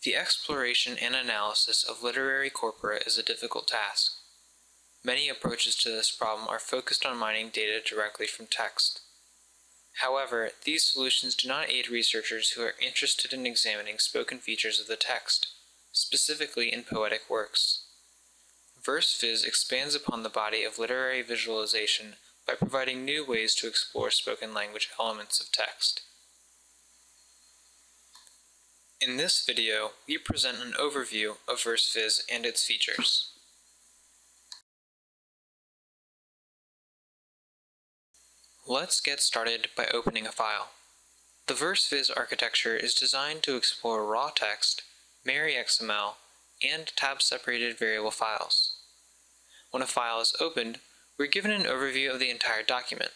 The exploration and analysis of literary corpora is a difficult task. Many approaches to this problem are focused on mining data directly from text. However, these solutions do not aid researchers who are interested in examining spoken features of the text, specifically in poetic works. VerseVis expands upon the body of literary visualization by providing new ways to explore spoken language elements of text. In this video, we present an overview of VerseVis and its features. Let's get started by opening a file. The VerseVis architecture is designed to explore raw text, MaryXML, and tab-separated variable files. When a file is opened, we're given an overview of the entire document.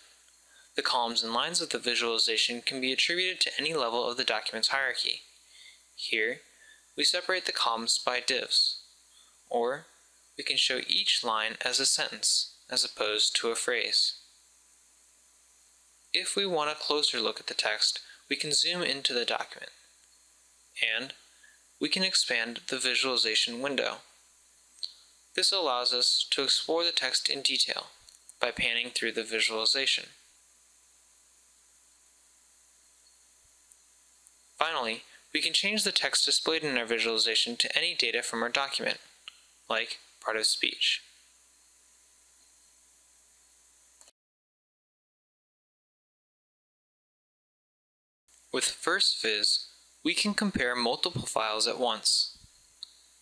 The columns and lines of the visualization can be attributed to any level of the document's hierarchy. Here, we separate the columns by divs, or we can show each line as a sentence, as opposed to a phrase. If we want a closer look at the text, we can zoom into the document, and we can expand the visualization window. This allows us to explore the text in detail by panning through the visualization. Finally, we can change the text displayed in our visualization to any data from our document, like part of speech. With VerseVis, we can compare multiple files at once.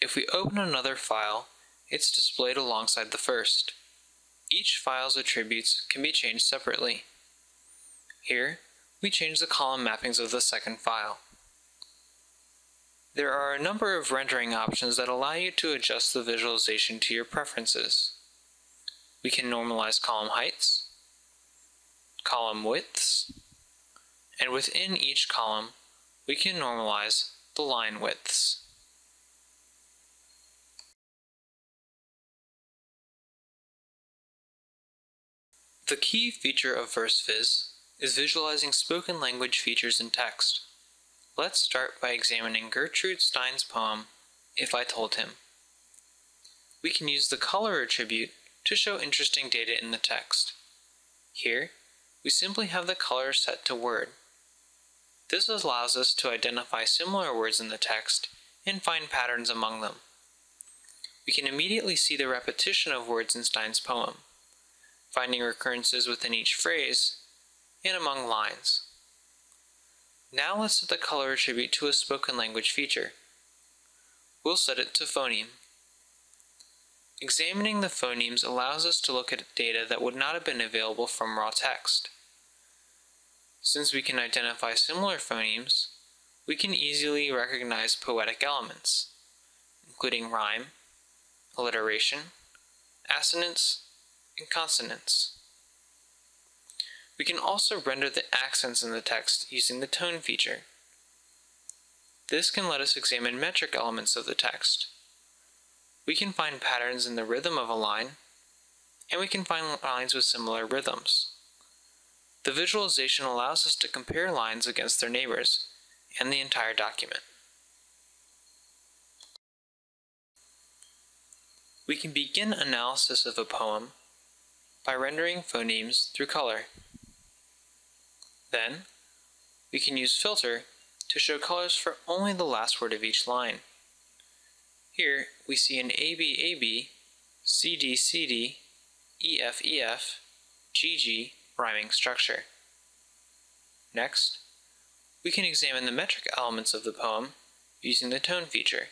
If we open another file, it's displayed alongside the first. Each file's attributes can be changed separately. Here, we change the column mappings of the second file. There are a number of rendering options that allow you to adjust the visualization to your preferences. We can normalize column heights, column widths, and within each column, we can normalize the line widths. The key feature of VerseVis is visualizing spoken language features in text. Let's start by examining Gertrude Stein's poem, If I Told Him. We can use the color attribute to show interesting data in the text. Here, we simply have the color set to word. This allows us to identify similar words in the text and find patterns among them. We can immediately see the repetition of words in Stein's poem, finding recurrences within each phrase and among lines. Now let's set the color attribute to a spoken language feature. We'll set it to phoneme. Examining the phonemes allows us to look at data that would not have been available from raw text. Since we can identify similar phonemes, we can easily recognize poetic elements, including rhyme, alliteration, assonance, and consonants. We can also render the accents in the text using the tone feature. This can let us examine metric elements of the text. We can find patterns in the rhythm of a line, and we can find lines with similar rhythms. The visualization allows us to compare lines against their neighbors and the entire document. We can begin analysis of a poem by rendering phonemes through color. Then, we can use filter to show colors for only the last word of each line. Here, we see an ABAB, CDCD, EFEF, GG rhyming structure. Next, we can examine the metric elements of the poem using the tone feature.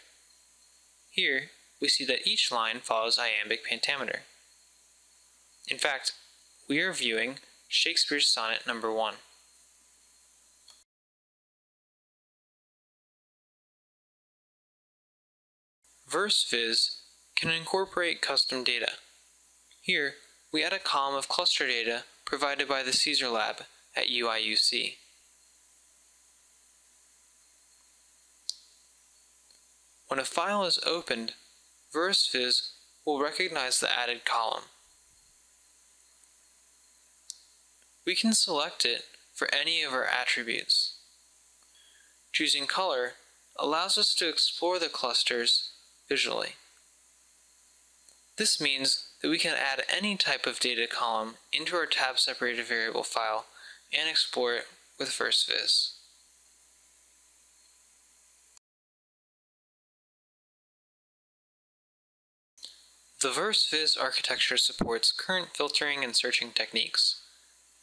Here, we see that each line follows iambic pentameter. In fact, we are viewing Shakespeare's Sonnet No. 1. VerseVis can incorporate custom data. Here, we add a column of cluster data provided by the Caesar Lab at UIUC. When a file is opened, VerseVis will recognize the added column. We can select it for any of our attributes. Choosing color allows us to explore the clusters visually. This means that we can add any type of data column into our tab-separated variable file and explore it with VerseVis. The VerseVis architecture supports current filtering and searching techniques.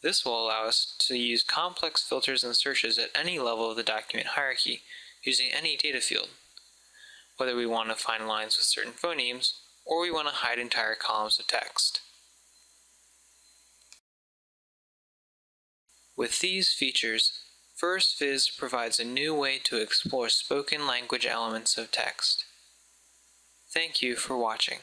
This will allow us to use complex filters and searches at any level of the document hierarchy using any data field, whether we want to find lines with certain phonemes or we want to hide entire columns of text. With these features, VerseVis provides a new way to explore spoken language elements of text. Thank you for watching.